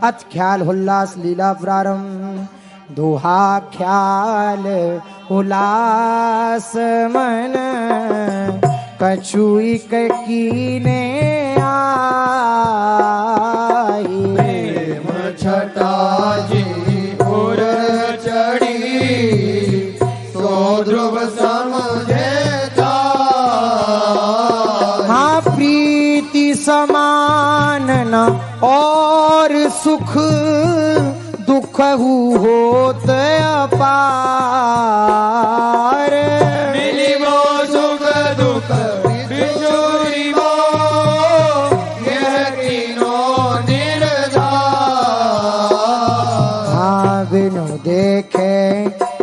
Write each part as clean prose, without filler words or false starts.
अथ ख्याल उल्लास लीला प्रारंभ। दोहा ख्याल उल्लास मन कछुई कीने आई। प्रेम छटा जी उर चढ़ी सो ध्रुव समझे हाँ प्रीति समान न और सुख दुख होत अपार। मिली वो सुख दुख बिछुड़ी वो यह कीनो निर्धार। हाँ बिनु देखे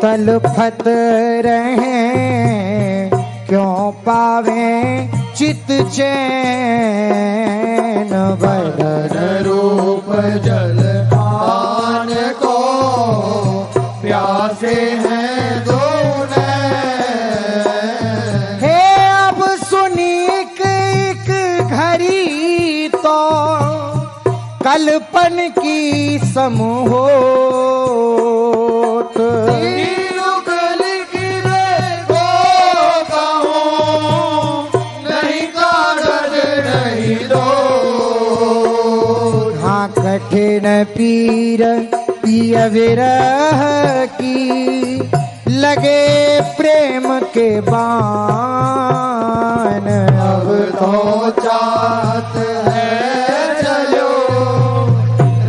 तलफत रहे क्यों पावे चित चैन। बदन रूप जल पान को प्यासे हैं दोनों। हे अब सुनी एक घड़ी तो कल्पन की समहोत। कठिन पीर पिय विरह की लगे प्रेम के बान। अब तो चाहत है चलो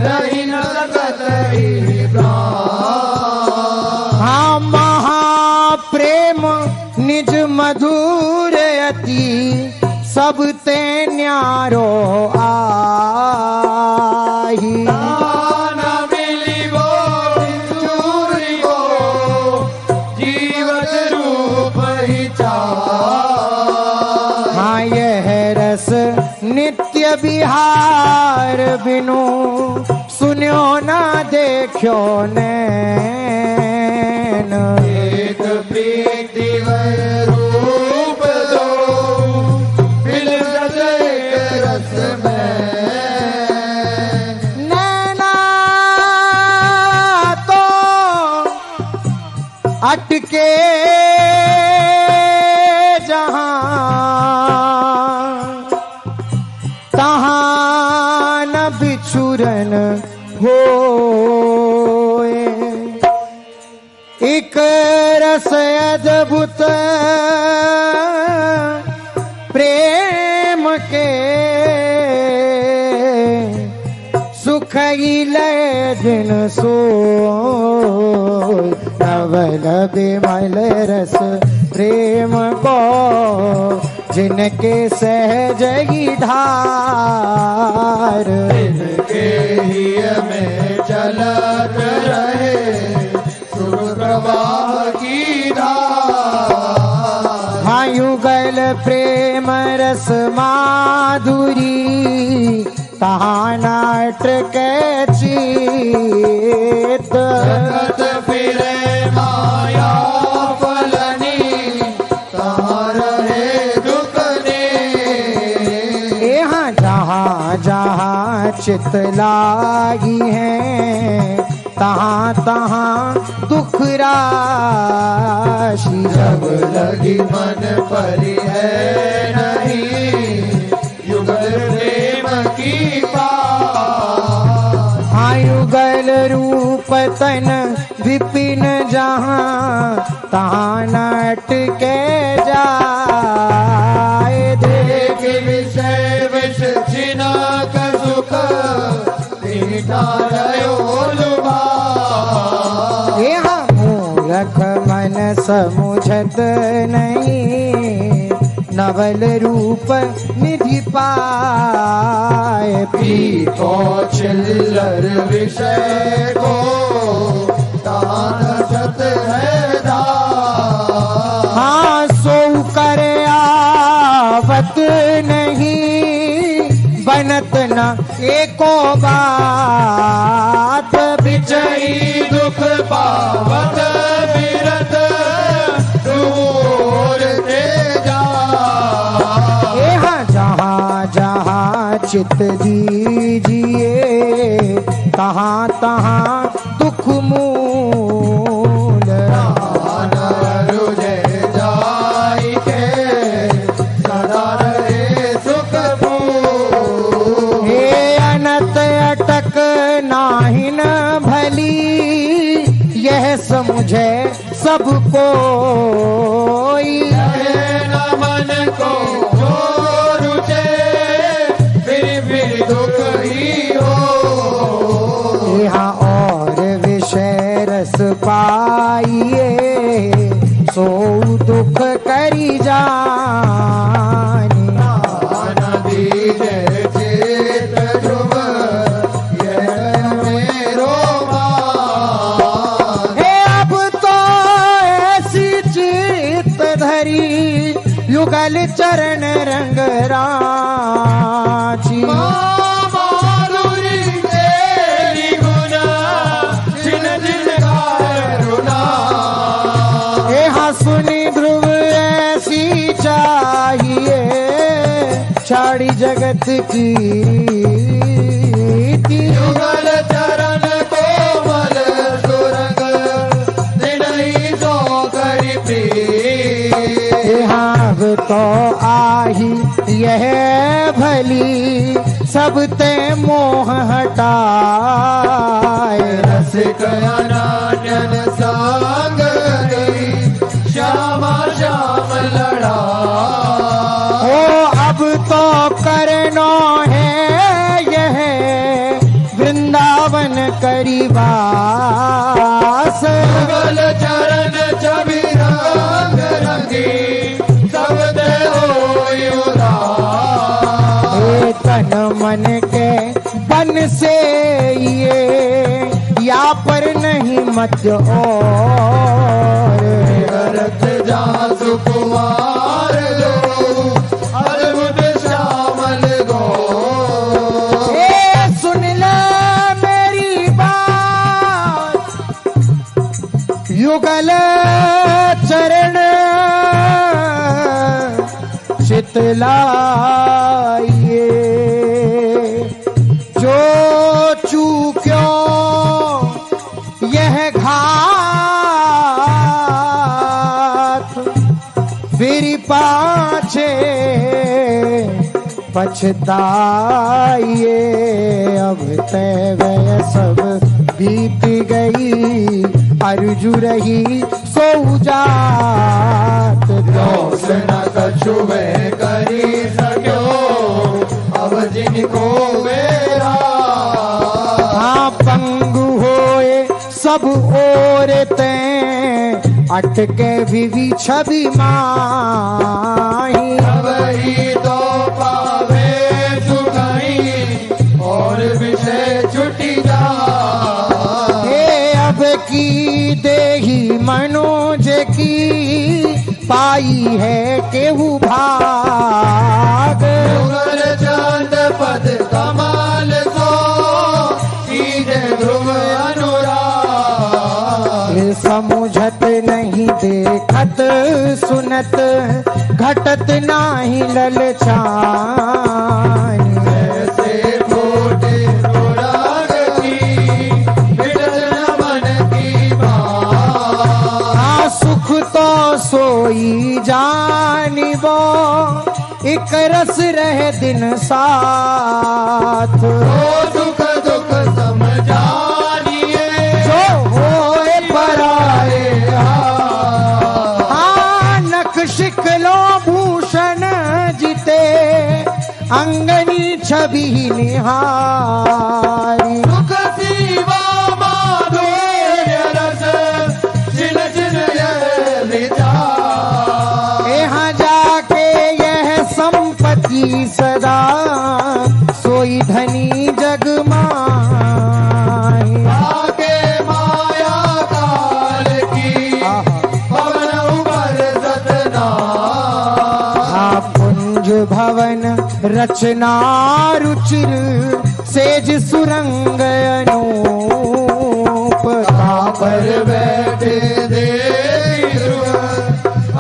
रही न सकत ही प्राण। हाँ महाप्रेम निज मधुर अति सब ते न्यारो आही। न मिली वो बिछुड़ी वो जीवत रूप ही चाह। हाँ यह रस नित्य विहार बिनु सुन्यो ना देखो नैन। एक प्रीति वह रूप दो मिल सके रस में। नैना तो अटके जहां तहां न बिछुरन होए। एक रस अद्भुत प्रेम के सुख ले दिन सो। नवल बिमल रस प्रेम को जिनके सहज ही धार। इनके ही में चलत रहे सुर प्रवाह की धार। हाँ युगल प्रेम रस माधुरी तहाँ नाट के चित। जगत फिरे माया फलनी तहाँ रहे दुख ने। यहाँ जहाँ जहाँ चित लागी है तहाँ तहाँ दुख राशि। जब लगी मन परी है नहीं युगल प्रेम की पास। हाँ युगल रूप तन विपिन जहाँ तहाँ नट के जाए। देख विषय विष छिनक सुख तीठा रयो लुभा। यहाँ मूरख मन समुझत नहीं नवल रूप निधि पाए। पीतो चिल्लर विषय को तान सत है दार। हाँ सो कर आवत नहीं बनत न एको बात। विजयी दुख पावत विरत दूर ते जा। यहाँ जहाँ जहाँ चित दीजिए तहाँ तहाँ दुख मूल रुझे जाई के सदा रहे सुख पूर। हे अनत अटक नाहिन भली यह समझे सब कोई। न मन को जो रुचे फिर दुख ही हो। यहाँ और विषय रस पाइए सो दुख करी जानी। नदी चेत ध्रुव यह मेरो मान। हे अब तो ऐसी चित धरी युगल चरण रंग राची। माधुरी तेरी गुना जिन जिन करुणा। यहाँ सुनी ध्रुव ऐसी चाहिए छाड़ी जगत की रीति। युगल चरण कोमल सुरग दिन ही सो करी प्रीत। यहाँ अब तो आही यह भली सब ते मोह हटाए। रसिक अनान्यन सांग री श्यामा श्याम लड़ा। ओ अब तो करनो है यह वृंदावन करीबास। युगल चरण छवि रंग रंगी सब ते होई उदास। हे तन मन के बन से ये या पर नहीं मत और। भरत जा सुकुमार दो अद्भुत श्यामल गो। ए सुन ले मेरी बात युगल चरण चितलाइए जो चूक्यो यह घात फिर पाछे पछताइए। अब तय वह सब बीत गई अर्जु रही सो जात। दोष न कछु वे करी सक्यो अब जिनको मेरा। हाँ पंगु होए सब औरतें अटके भी छवि माही। वही तो पावे सुखाई और विषय छुटी जा। हे अब की देही मनोज की पाई है केहू भाग। युगल चंद पद कमाल सो सीधे ध्रुव अनुराग। ये समुझत नहीं देखत सुनत घटत नाही ललचानी। ऐसे खोटे अनुराग की मिटत न मन की बात। हाँ सुख तो सोई जानिबो एक रस रहे दिन साथ। ओ दुख दुख समझानिए जो होए पराए हाथ। हाँ नख शिकलो भूषण जिते अंगनी छवि निहारी। दुख सीवा माधुर्य रस जिन जिन यह विचार। यहाँ जाके यह संपत्ति सदा सोई धनी जग माही। आगे माया काल की पवन उबर सतना। हाँ पुंज भवन रचना रुचिर सेज सुरंग अनूप। पर बैठे देवी ध्रुव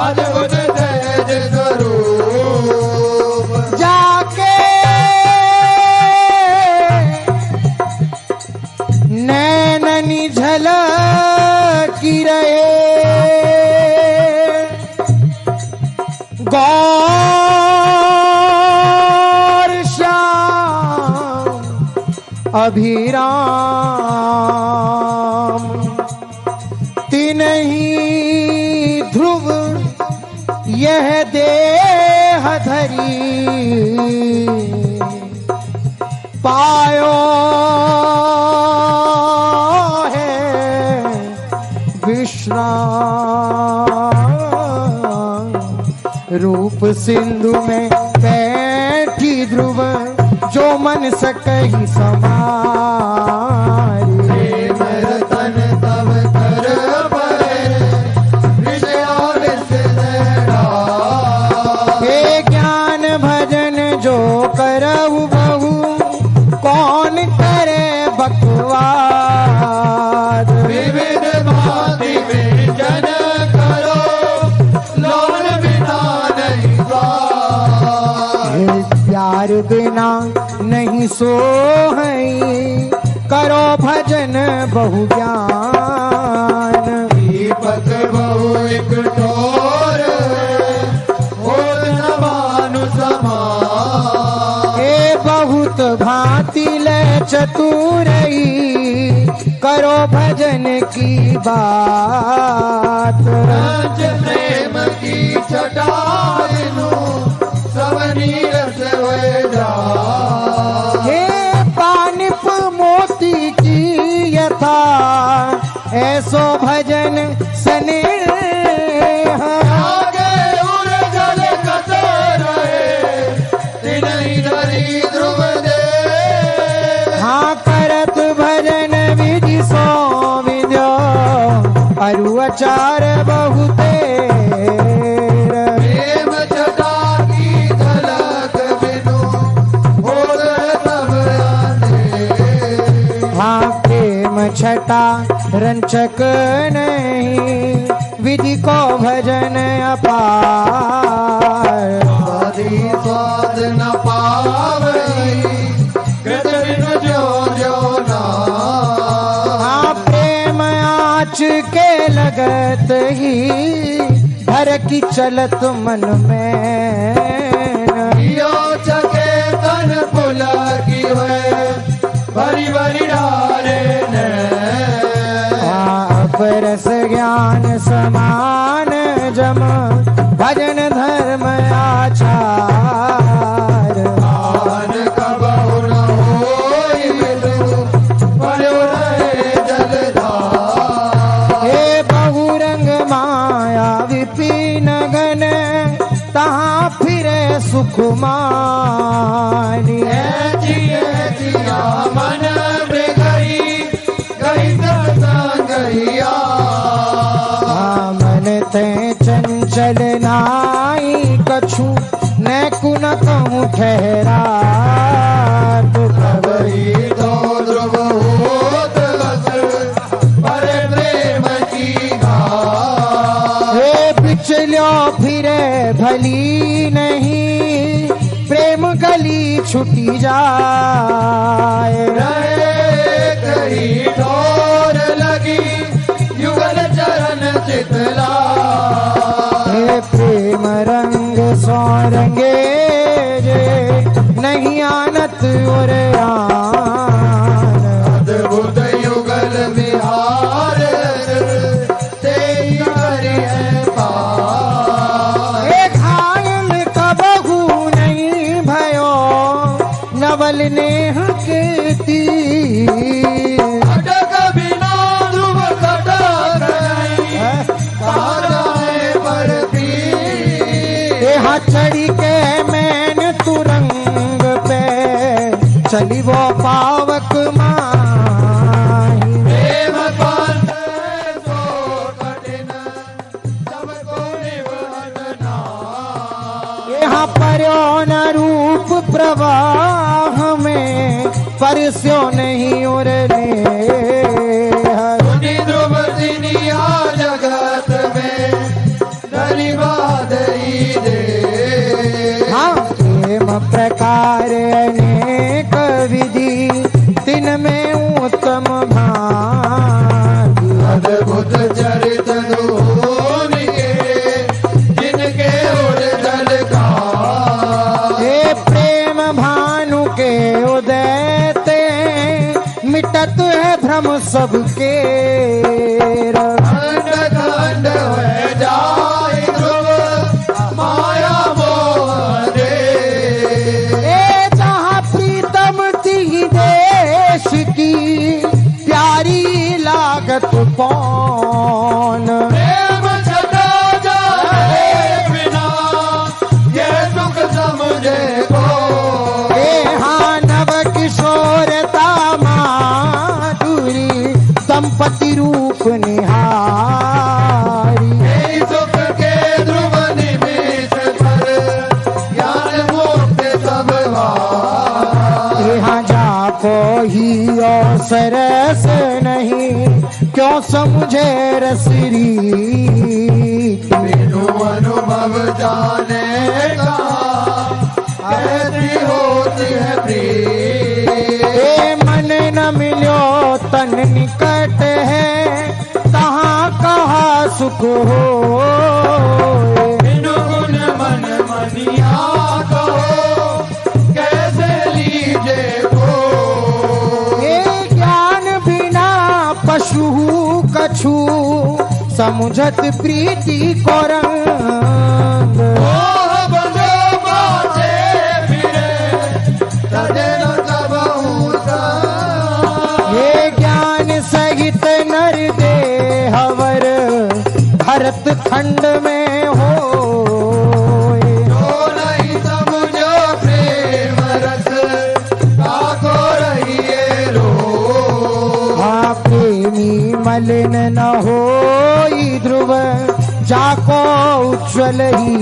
अद्भुत तेज स्वरूप। जाके नैननी झलकी रहे गौर श्याम अभिराम तिन्हीं ध्रुव यह देह धरी पायो है विश्राम। रूप सिंधु में बैठी ध्रुव जो मन सकहि समारी। तन तब कर हे ज्ञान भजन जो करहु बहु कौन करे बकवाद। विविध भांति व्यंजन करो लोन बिना नहीं स्वाद। हे प्यार बिना नहीं सोहई करो भजन बहु ज्ञान। दीपक बहु एक ठोर होत न मानु समान। हे बहुत भांति ले चतुरई करो भजन की बात। पंच प्रेम की छटाइनु सब नीरस हुए जा। हे पानिप मोती की यथा ऐसो भजन स्नेह। आगे उर जल कसे रहे तिन्हीं धरी ध्रुव दे। हाँ करत भजन विधि सो विद्यो अरु अचार बहुते। प्रेम छटा की झलक बिनु होत सब अंधेर। हाँ प्रेम छटा रंचक नहीं विधि को भजन अपार। स्वादि स्वाद न पावई कृत बिनु जो जो ना। हाँ प्रेम आँच के लगत ही भर की चलत मन में। यो चके तन पुलक की हुए भरी भरी डारे ने। अपरस ज्ञान समान जम भजन धर्म आचार। आन कबहु न होई बिनु भयो रहे जलधार। हे बहुरंग माया विपिन गन तहाँ फिरे सुकुमारी। जिया मन मृगई गई संगैया। मन ते चंचल नाई कछु न कुन कहूँ ठहरा। वही तो ध्रुव होत बस भरे प्रेम की घाट। हे पिछलो फिरे भली नहीं प्रेम गली छुटी जाए। रहे कहीं ठोर लगी युगल चरण चितला। हे प्रेम रंग सो रंगे जे नहीं आनत और आन। अद्भुत युगल विहार ते करिए पार। हे घायल कबहू नहीं भयो नवल नेह के तीर। अटक बिना ध्रुव कटक नहीं कहा जाए पर पीर। यहाँ चढ़ी के मैन तुरंग पे चली वो पावक माही। प्रेम पंथ सो कठिन सबको निभना। यहाँ पर्यो न रूप प्रवाह में परस्यो नहीं उरले। सुनी ध्रुव दिनिया जगत में धनी बादई दे। हाँ प्रेम प्रकार अनेक विधि तिन में उत्तम भाव। मिटत है भ्रम सबके खंड खंड हो जाए ध्रुव माया मोह दे। ए जहाँ प्रीतम थी देश की प्यारी लागत कौन। प्रेम छटा जाए बिना ये सुख समझे को। हाँ नव किशोरता माधुरी दंपति रूप निहारी। यही सुख के ध्रुव निमिष पर ज्ञान मुक्त सब वार। यहाँ जाको ही अवसर से नहीं क्यों समझे रसरी। बिनु अनुभव जाने का ऐसी होती है प्रीत। ए मन न मिलो तन निकट है कहाँ कहाँ सुख हो। बिनु गुण मन मनिया कहो कैसे लीजे को। ये ज्ञान बिना पशु कछु समुझत प्रीति को रंग। मोह बंधो बाँचे फिरे तजे न कबहू संग। ये ज्ञान सहित नर देहवर भरत खंड में हो। जो नहीं समझो प्रेम रस ताको रहिए रो। हाँ प्रेमी मलिन न हो ध्रुव जाको उज्ज्वल ही।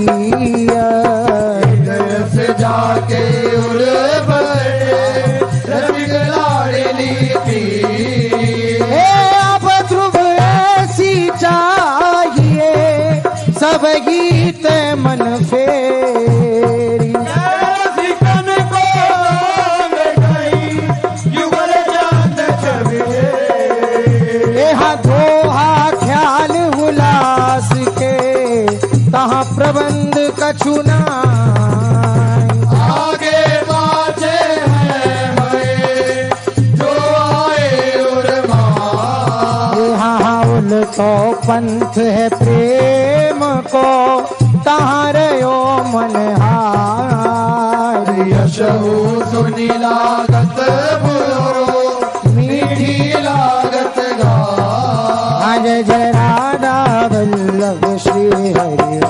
हृदय से जाके उड़ पड़े रसिक लाडली की। अब ध्रुव ऐसी चाहिए सब गीत मन फेरी। रसिकन को ले गई युगल चांद छवि। यहाँ दोहा ख्याल हुलास के तहाँ प्रबंध कछु नाई। आगे पाछे हैं भये जो आए उर्मा। यहाँ उल्टो पंथ है प्रेम को तहाँ रयो मन हारी। यशहु सुनी लागत बुरो मीठी लागत गा। जय जय राधा वल्लभ श्री हरि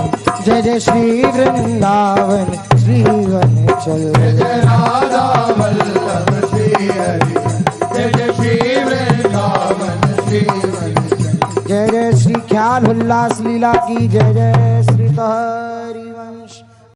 जय जय श्री वृंदावन श्री वन चल। जय राधा वल्लभ श्री हरि जय जय श्री वृंदावन श्री वल्लभ। जय जय श्री ख्याल उल्लास लीला की जय जय श्री हरि।